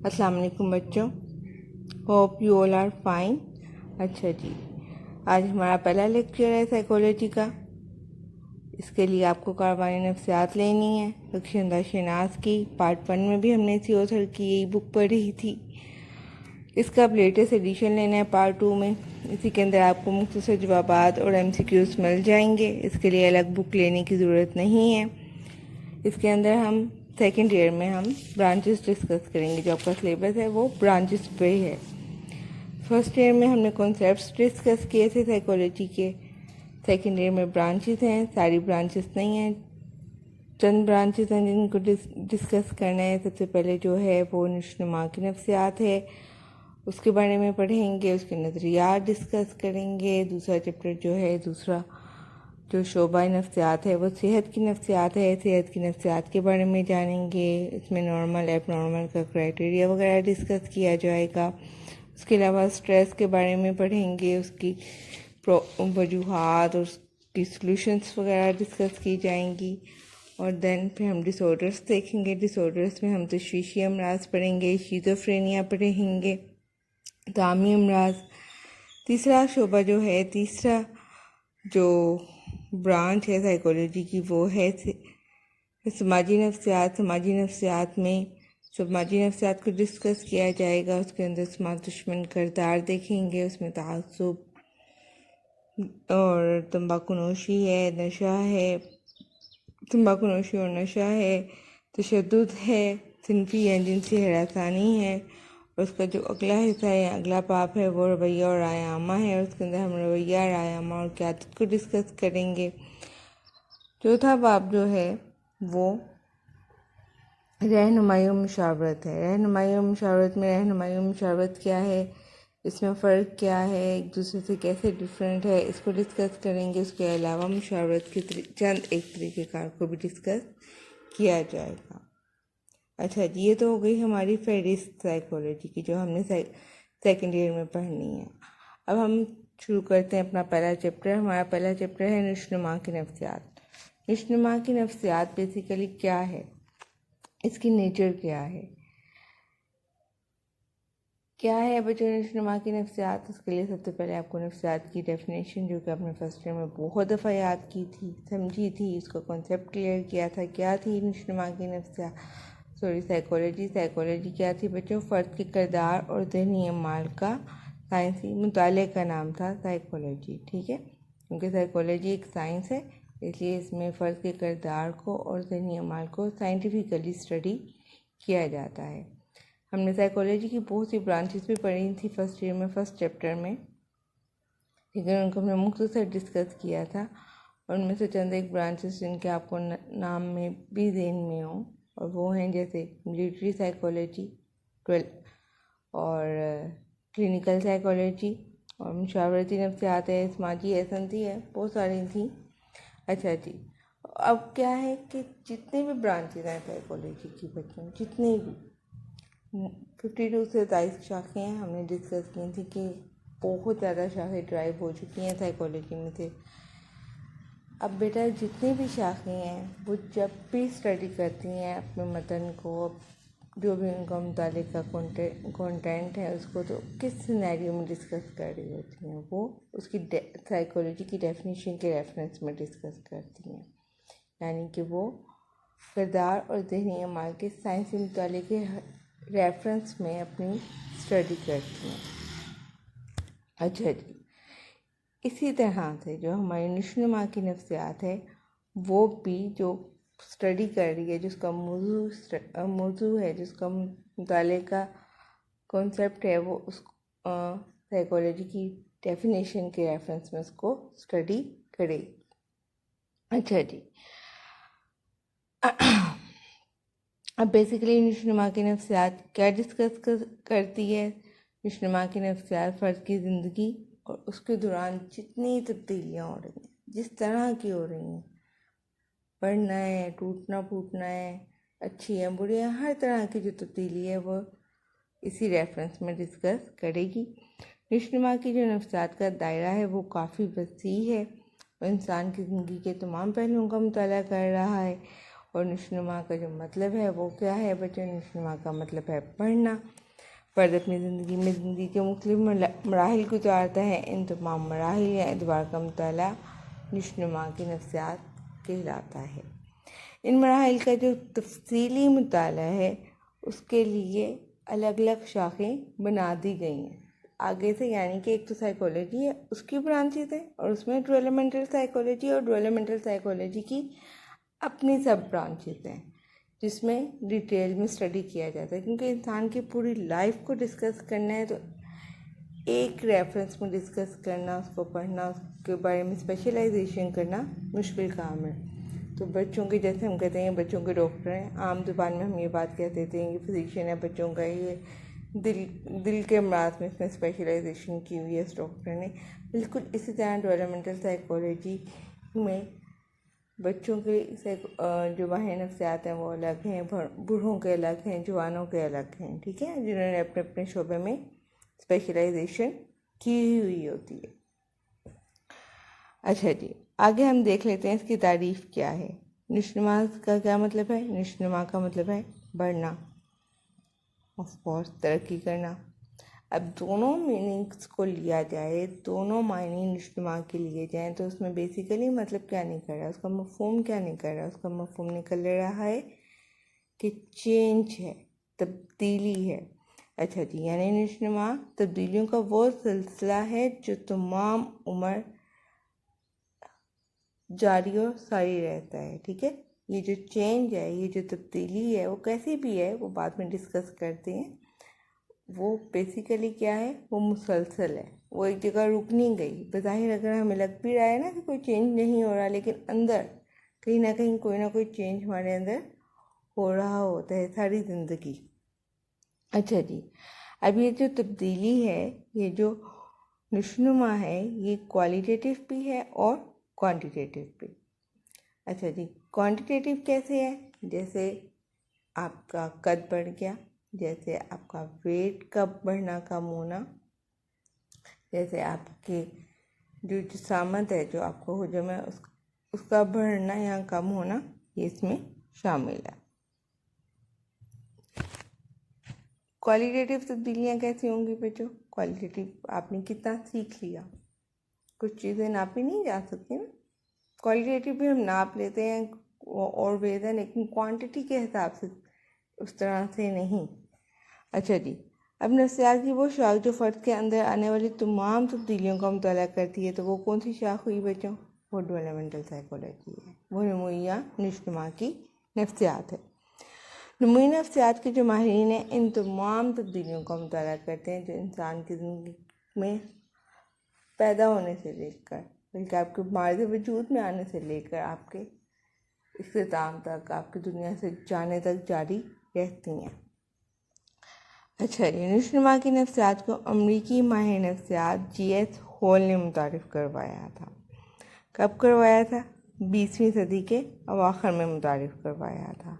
अस्सलाम वालेकुम बच्चों, hope you all are fine. अच्छा जी, आज हमारा पहला लेक्चर है साइकोलॉजी का। इसके लिए आपको कारवानी नफ्सियात लेनी है लक्षिंदा शनास की। पार्ट 1 में भी हमने इसी ऑथर की यही बुक पढ़ी थी। इसका अब लेटेस्ट एडिशन लेना है पार्ट 2 में। इसी के अंदर आपको मुख्तसर जवाबात और MCQs मिल जाएंगे। इसके लिए अलग बुक लेने की ज़रूरत नहीं है। इसके अंदर हम सेकेंड ईयर में हम ब्रांचेस डिस्कस करेंगे। जो आपका सिलेबस है वो ब्रांचेस पे है। फर्स्ट ईयर में हमने कॉन्सेप्ट्स डिस्कस किए थे साइकोलॉजी के। सेकेंड ईयर में ब्रांचेस हैं, सारी ब्रांचेस नहीं हैं, चंद ब्रांचेस हैं जिनको डिस्कस करना है। सबसे पहले जो है वो नशोनुमा की नफ्सियात है, उसके बारे में पढ़ेंगे, उसके नज़रियात डिस्कस करेंगे। दूसरा चैप्टर जो है, दूसरा जो शोबा नफ्सियात है वो सेहत की नफ्सियात है। सेहत की नफ्सियात के बारे में जानेंगे। इसमें नॉर्मल एब नॉर्मल का क्राइटेरिया वगैरह डिस्कस किया जाएगा। उसके अलावा स्ट्रेस के बारे में पढ़ेंगे, उसकी वजूहात और उसकी सॉल्यूशंस वगैरह डिस्कस की जाएंगी। और देन फिर हम डिसऑर्डर्स देखेंगे। डिसऑर्डर्स में हम तशवीशी अमराज पढ़ेंगे, शिज़ोफ्रेनिया पढ़ेंगे, दामी अमराज। तीसरा शोबा जो है, तीसरा जो ब्रांच है साइकोलॉजी की वो है समाजी नफ्सियात। समाजी नफ्सियात में समाजी नफ्सियात को डिस्कस किया जाएगा। उसके अंदर समाज दुश्मन किरदार देखेंगे, उसमें तआस्सुब और तंबाकूनोशी है, नशा है, तंबाकूनोशी और नशा है, तशद्दुद है, सिनफी या जिनसी हरासानी है। और उसका जो अगला हिस्सा है, अगला पाप है, वो रवैया और रायामा है। और उसके अंदर हम रवैया, रायामा और क़यादत को डिस्कस करेंगे। चौथा पाप जो है वो रहनुमाई और मुशावरत है। रहनुमाई और मुशावरत में रहनुमाई और मुशावरत क्या है, इसमें फ़र्क क्या है, एक दूसरे से कैसे डिफरेंट है, इसको डिस्कस करेंगे। उसके अलावा मुशावरत के चंद एक तरीक़ेकार को भी डिस्कस किया जाएगा। अच्छा जी, ये तो हो गई हमारी फहरिस्त साइकोलॉजी की, जो हमने सेकेंड ईयर में पढ़नी है। अब हम शुरू करते हैं अपना पहला चैप्टर। हमारा पहला चैप्टर है नशोनुमा की नफ्सियात। नशोनुमा की नफ्सियात बेसिकली क्या है, इसकी नेचर क्या है बच्चों नशोनुमा की नफ्सियात। उसके लिए सबसे पहले आपको नफ्सियात की डेफिनेशन, जो कि आपने फर्स्ट ईयर में बहुत दफ़ा याद की थी, समझी थी, उसका कॉन्सेप्ट क्लियर किया था। क्या थी नशोनुमा की नफ्सियात, साइकोलॉजी क्या थी बच्चों? फ़र्द के किरदार और ज़हनी अमाल का साइंसी मुताले का नाम था साइकोलॉजी। ठीक है, क्योंकि साइकोलॉजी एक साइंस है, इसलिए इसमें फ़र्द के किरदार को और ज़हनी अमाल को साइंटिफिकली स्टडी किया जाता है। हमने साइकोलॉजी की बहुत सी ब्रांचेस भी पढ़ी थी फर्स्ट ईयर में, फर्स्ट चैप्टर में, लेकिन उनको हमने मुख्तसर डिस्कस किया था। और उनमें से चंद एक ब्रांचेस जिनके आपको नाम में भी ज़हन में हो, और वो हैं जैसे मिलिट्री साइकोलॉजी, और क्लिनिकल साइकोलॉजी, और मुशावरती नफ्सियात है, समाजी एहसानती है, बहुत सारी थी। अच्छा जी, अब क्या है कि जितने भी ब्रांचेस हैं साइकोलॉजी की बच्चों, जितने भी 52 से 23 शाखें हैं, हमने डिस्कस की थी कि बहुत ज़्यादा शाखें ड्राइव हो चुकी हैं साइकोलॉजी में से। अब बेटा जितनी भी शाखें हैं वो जब भी स्टडी करती हैं अपने मतन को, जो भी उनका मुताले का कंटेंट है उसको, तो किस सिनेरियो में डिस्कस कर रही होती हैं, वो उसकी साइकोलॉजी की डेफिनेशन के रेफरेंस में डिस्कस करती हैं। यानी कि वो किरदार और ज़हनी अमाल के साइंसी मुताले के रेफरेंस में अपनी स्टडी करती हैं। अच्छा जी, इसी तरह से जो हमारी नशोनुमा की नफ्सियात है वो भी जो स्टडी कर रही है, जिसका मौजू है, जिसका मुताले का कॉन्सेप्ट है, वो उस साइकोलॉजी की डेफिनेशन के रेफरेंस में उसको स्टडी करेगी। अच्छा जी, अब बेसिकली नशोनुमा की नफ्सियात क्या डिस्कस करती है? नशोनुमा की नफ्सियात फ़र्द की ज़िंदगी और उसके दौरान जितनी तब्दीलियाँ हो रही हैं, जिस तरह की हो रही हैं, बढ़ना है, टूटना फूटना है, अच्छी है, बुरी है, हर तरह की जो तब्दीली है वो इसी रेफरेंस में डिस्कस करेगी। नशोनुमा की जो नफ्सियात का दायरा है वो काफ़ी वसी है, वो इंसान की ज़िंदगी के तमाम पहलुओं का मुताला कर रहा है। और नशोनुमा का जो मतलब है वो क्या है बच्चों? नशोनुमा का मतलब है पढ़ना। फ़र्द अपनी ज़िंदगी के मुख्तलिफ मराहिल गुजारता है। इन तमाम मराहिल या अदवार का मुताला नशोनुमा की नफ्सियात कहलाता है। इन मराहिल का जो तफसीली मुताला है उसके लिए अलग अलग शाखें बना दी गई हैं आगे से, यानी कि एक तो साइकोलॉजी है उसकी ब्रांचेस है और उसमें डेवलपमेंटल साइकोलॉजी और डेवलपमेंटल साइकोलॉजी की अपनी सब ब्रांचेस हैं जिसमें डिटेल में स्टडी किया जाता है, क्योंकि इंसान की पूरी लाइफ को डिस्कस करना है तो एक रेफरेंस में डिस्कस करना, उसको पढ़ना, उसके बारे में स्पेशलाइजेशन करना मुश्किल काम है। तो बच्चों के जैसे हम कहते हैं बच्चों के डॉक्टर हैं, आम जुबान में हम ये बात कह देते हैं कि फिजिशियन है बच्चों का, ये दिल के अमराज में इसमें स्पेशलाइजेशन की हुई है इस डॉक्टर ने। बिल्कुल इसी तरह डेवलपमेंटल साइकोलॉजी में बच्चों के जो माहिर नफ्सियात हैं वो अलग हैं, बूढ़ों के अलग हैं, जवानों के अलग हैं, ठीक है, जिन्होंने अपने अपने शोबे में स्पेशलाइजेशन की हुई होती है। अच्छा जी, आगे हम देख लेते हैं इसकी तारीफ़ क्या है। नशोनुमा का क्या मतलब है? नशोनुमा का मतलब है बढ़ना, ऑफ कोर्स तरक्की करना। अब दोनों मीनिंग्स को लिया जाए, दोनों मायने नशोनुमा के लिए जाएं तो उसमें बेसिकली मतलब क्या निकल रहा है, उसका मफहूम क्या निकल रहा है? उसका मफहूम निकल रहा है कि चेंज है, तब्दीली है। अच्छा जी, यानी नशोनुमा तब्दीलियों का वो सिलसिला है जो तमाम उम्र जारी और सारी रहता है, ठीक है। ये जो चेंज है, ये जो तब्दीली है, वो कैसी भी है वो बाद में डिस्कस करते हैं। वो बेसिकली क्या है, वो मुसलसल है, वो एक जगह रुक नहीं गई। बज़ाहिर अगर हमें लग भी रहा है ना कि कोई चेंज नहीं हो रहा, लेकिन अंदर कहीं ना कहीं कोई ना कोई चेंज हमारे अंदर हो रहा होता है सारी ज़िंदगी। अच्छा जी, अब ये जो तब्दीली है, ये जो नशोनुमा है, ये क्वालिटेटिव भी है और क्वांटिटेटिव भी। अच्छा जी, क्वांटिटेटिव कैसे है? जैसे आपका कद बढ़ गया, जैसे आपका वेट का बढ़ना कम होना, जैसे आपके जो जिसामत है, जो आपको हजम है उसका बढ़ना या कम होना, ये इसमें शामिल है। क्वालिटेटिव तब्दीलियाँ कैसी होंगी बच्चों? क्वालिटेटिव आपने कितना सीख लिया, कुछ चीज़ें नापी नहीं जा सकती ना। क्वालिटेटिव भी हम नाप लेते हैं और वेद है, लेकिन क्वांटिटी के हिसाब से उस तरह से नहीं। अच्छा जी, अब नफ्सियात की वो शाख जो फ़र्द के अंदर आने वाली तमाम तब्दीलियों का मुताला करती है, तो वो कौन सी शाख हुई बच्चों? वो डेवलपमेंटल साइकोलॉजी है, वो नमूया नशोनुमा की नफ्सियात है। नमूया नफ्सियात के जो माहिरीन हैं इन तमाम तब्दीलियों का मुताला करते हैं जो इंसान की ज़िंदगी में पैदा होने से लेकर, बल्कि आपके मार्ज़ वजूद में आने से लेकर आपके इख्तिताम तक, आपकी दुनिया से जाने तक जारी रहती हैं। अच्छा, ये नशोनुमा की नफ्सियात को अमरीकी माहिर नफ्सियात G.S. हॉल ने मुतारिफ़ करवाया था। कब करवाया था? 20वीं सदी के अवाखिर में मुतारिफ़ करवाया था।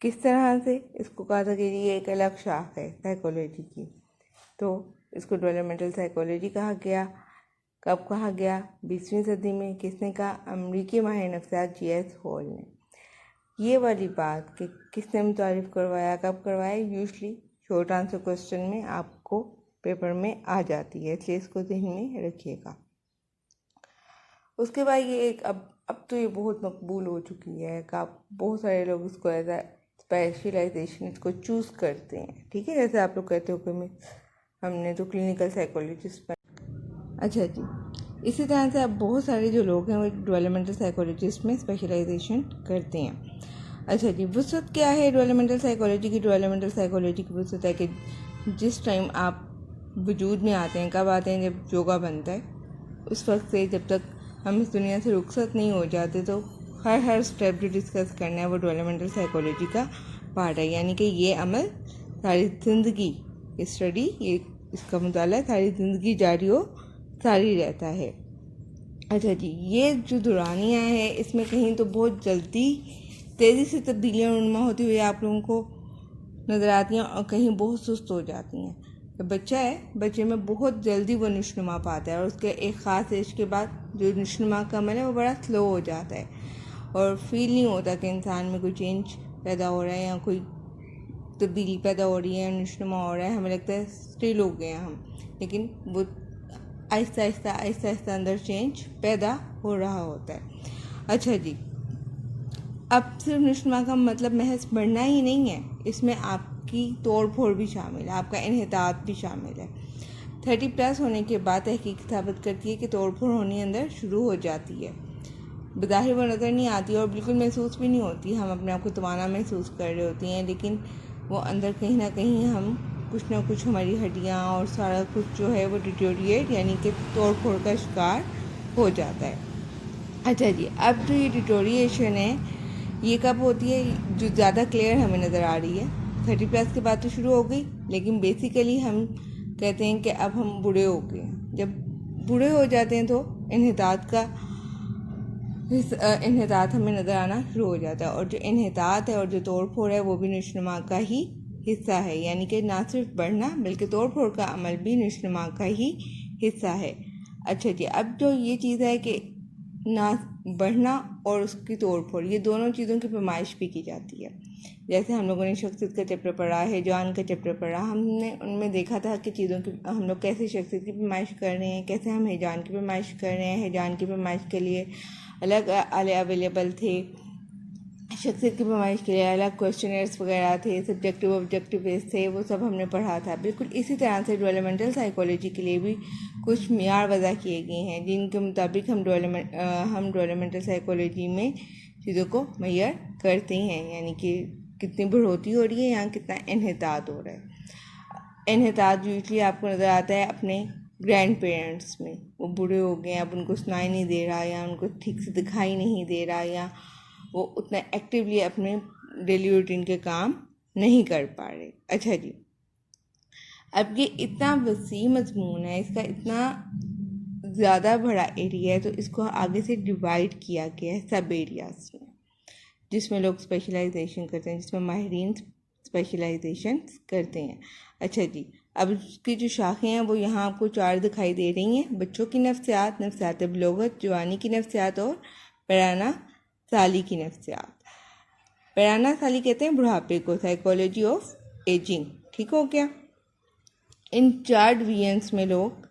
किस तरह से? इसको कहा था कि ये एक अलग शाख है साइकोलॉजी की, तो इसको डेवलपमेंटल साइकोलॉजी कहा गया। कब कहा गया? 20वीं सदी में। किसने कहा? अमरीकी माहिर नफ्सियात G.S. हॉल ने। ये वाली बात कि किसने मुतारिफ़ करवाया, कब करवाया, यूजली शॉर्ट आंसर क्वेश्चन में आपको पेपर में आ जाती है, इसलिए इसको ध्यान में रखिएगा। उसके बाद ये एक अब तो ये बहुत मकबूल हो चुकी है कि आप बहुत सारे लोग इसको एज आ स्पेशलाइजेशन इसको चूज़ करते हैं, ठीक है। जैसे आप लोग कहते हो कि हमने तो क्लिनिकल साइकोलॉजिस्ट पर। अच्छा जी, इसी तरह से अब बहुत सारे जो लोग हैं वो डेवलपमेंटल साइकोलॉजिस्ट में स्पेशलाइजेशन करते हैं। अच्छा जी, वुसअत क्या है डेवलपमेंटल साइकोलॉजी की? डेवलपमेंटल साइकोलॉजी की वुसअत है कि जिस टाइम आप वजूद में आते हैं, कब आते हैं? जब योगा बनता है, उस वक्त से जब तक हम इस दुनिया से रुखसत नहीं हो जाते, तो हर स्टेप जो डिस्कस करना है वो डेवलपमेंटल साइकोलॉजी का पार्ट है। यानी कि ये अमल सारी ज़िंदगी, ये स्टडी, ये इसका मुताला सारी ज़िंदगी जारी हो सारी रहता है। अच्छा जी, ये जो दुरानियाँ हैं इसमें कहीं तो बहुत जल्दी तेज़ी से तब्दीलियाँ नुमा होती हुई आप लोगों को नज़र आती हैं और कहीं बहुत सुस्त हो जाती हैं। तो बच्चा है, बच्चे में बहुत जल्दी वो नशोनुमा पाता है और उसके एक ख़ास एज के बाद जो नशोनुमा का अमल है वो बड़ा स्लो हो जाता है और फील नहीं होता कि इंसान में कोई चेंज पैदा हो रहा है या कोई तब्दीली पैदा हो रही है, नुशनुमा हो रहा है। हमें लगता है स्टिल हो गए हैं हम, लेकिन वो आहिस्ता आहिस्ता अंदर चेंज पैदा हो रहा होता है। अच्छा जी, अब सिर्फ नुशनुमा का मतलब महज बढ़ना ही नहीं है, इसमें आपकी तोड़ फोड़ भी शामिल है, आपका इन्हितात भी शामिल है। 30+ होने के बाद तहकीक साबित करती है कि तोड़ फोड़ होनी अंदर शुरू हो जाती है। बज़ाहिर वो नज़र नहीं आती और बिल्कुल महसूस भी नहीं होती, हम अपने आप को तवाना महसूस कर रहे होती हैं, लेकिन वो अंदर कहीं ना कहीं हम कुछ ना कुछ, हमारी हड्डियाँ और सारा कुछ जो है वो डिटोरिएट यानी कि तोड़ फोड़ का शिकार हो जाता है। अच्छा जी, अब जो ये डिटोरिएशन है ये कब होती है, जो ज़्यादा क्लियर हमें नज़र आ रही है 30+ के बाद तो शुरू हो गई, लेकिन बेसिकली हम कहते हैं कि अब हम बूढ़े हो गए हैं। जब बूढ़े हो जाते हैं तो इन्हितात हमें नज़र आना शुरू हो जाता है, और जो इन्हितात है और जो तोड़ फोड़ है वो भी नुशनुमा का ही हिस्सा है, यानी कि ना सिर्फ बढ़ना बल्कि तोड़ फोड़ का अमल भी नुशनुमा का ही हिस्सा है। अच्छा जी, अब जो ये चीज़ है कि ना बढ़ना और उसकी तोड़ फोड़, ये दोनों चीज़ों की पैमाइश भी की जाती है। जैसे हम लोगों ने शख्सियत का चैप्टर पढ़ा है, जान का चैप्टर पढ़ा, हमने उनमें देखा था कि चीज़ों की हम लोग कैसे शख्सियत की पैमाइश कर रहे हैं, कैसे हम हिजान की पैमाइश कर रहे हैं। हिजान की पैमाइश के लिए अलग आले अवेलेबल थे, शख्सियत की पैमाइश के लिए अलग क्वेश्चनर्स वगैरह थे, सब्जेक्टिव ऑब्जेक्टिव बेस थे, वो सब हमने पढ़ा था। बिल्कुल इसी तरह से डेवलपमेंटल साइकोलॉजी के लिए भी कुछ मियार वज़ा किए गए हैं, जिनके मुताबिक हम डेवलपमेंटल साइकोलॉजी में चीज़ों को मेजर करते हैं, यानी कि कितनी बढ़ोतरी हो रही है या कितना इन्हितात हो रहा है। इन्हितात यूजली आपको नज़र आता है अपने ग्रैंड पेरेंट्स में, वो बूढ़े हो गए, अब उनको सुनाई नहीं दे रहा या उनको ठीक से दिखाई नहीं दे रहा या वो उतना एक्टिवली अपने डेली रूटीन के काम नहीं कर पा रहे। अच्छा जी, अब ये इतना वसी मजमून है, इसका इतना ज़्यादा बड़ा एरिया है, तो इसको आगे से डिवाइड किया गया है सब एरियाज में, जिसमें लोग स्पेशलाइजेशन करते हैं, जिसमें माहिरीन स्पेशलाइजेशन करते हैं। अच्छा जी, अब उसकी जो शाखें हैं वो यहाँ आपको 4 दिखाई दे रही हैं। बच्चों की नफ्सियात, नफ्सियात बलोगत, जवानी की नफ्सियात और पैराना साली की नफ्सियात। पैराना साली कहते हैं बुढ़ापे को, साइकोलॉजी ऑफ एजिंग। ठीक हो गया। इन 4 डिवीजन्स में लोग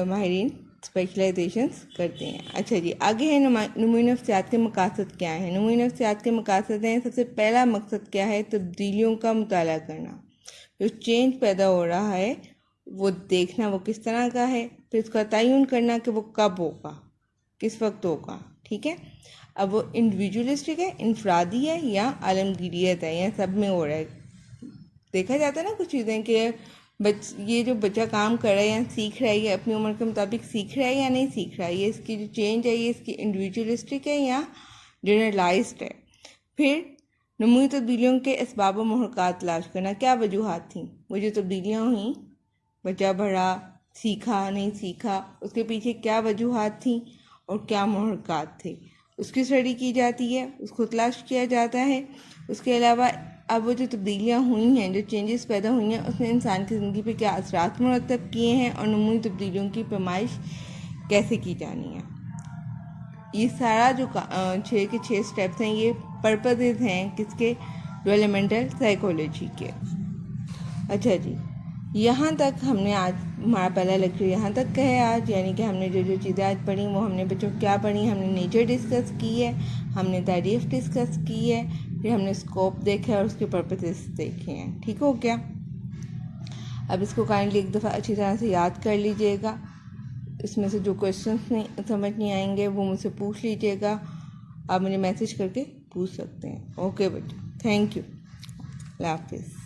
माहिरीन स्पेशलाइजेशंस करते हैं। अच्छा जी, आगे है नुमूई नफ्सियात के मकासद क्या हैं। नुमूई नफ्सियात के मकासद हैं, सबसे पहला मकसद क्या है, तब्दीलियों का मुताला करना। जो चेंज पैदा हो रहा है वो देखना वो किस तरह का है, फिर उसका तयन करना कि वो कब होगा, किस वक्त होगा। ठीक है, अब वो इंडिविजुअलिस्टिक है, इनफरादी है या आलमगीरियत है, या सब में हो रहा है। देखा जाता है ना कुछ चीज़ें कि ये जो बच्चा काम कर रहा है या सीख रहा है, ये अपनी उम्र के मुताबिक सीख रहा है या नहीं सीख रहा है, ये इसकी जो चेंज है ये इसकी इंडिविजुअलिस्टिक है या जनरलाइज्ड है। फिर नमूई तब्दीलियों के असबाब व महरक़ात तलाश करना, क्या वजूहात थी, वो जो तब्दीलियाँ हुई, बच्चा बढ़ा, सीखा नहीं सीखा, उसके पीछे क्या वजूहात थी और क्या महरक़ात थे, उसकी स्टडी की जाती है, उसको तलाश किया जाता है। उसके अलावा अब वो जो तब्दीलियाँ हुई हैं, जो चेंजेस पैदा हुई हैं, उसने इंसान की ज़िंदगी पे क्या असरात मुरतब किए हैं और नमूई तब्दीलियों की पैमाइश कैसे की जानी है। ये सारा जो 6 के 6 स्टेप्स हैं, ये पर्पसेस हैं किसके, डेवलपमेंटल साइकोलॉजी के। अच्छा जी, यहाँ तक हमने आज हमारा पहला लेक्चर यहाँ तक का है आज, यानी कि हमने जो चीज़ें आज पढ़ी वो हमने बच्चों क्या पढ़ी, हमने नेचर डिस्कस की है, हमने तारीफ डिस्कस की है, फिर हमने स्कोप देखा है और उसके पर्पसेस देखे हैं। ठीक हो गया। अब इसको काइंडली एक दफ़ा अच्छी तरह से याद कर लीजिएगा। इसमें से जो क्वेश्चंस नहीं समझ नहीं आएंगे वो मुझसे पूछ लीजिएगा, आप मुझे मैसेज करके पूछ सकते हैं। ओके बच्चों, थैंक यू, अल्लाह हाफिज़।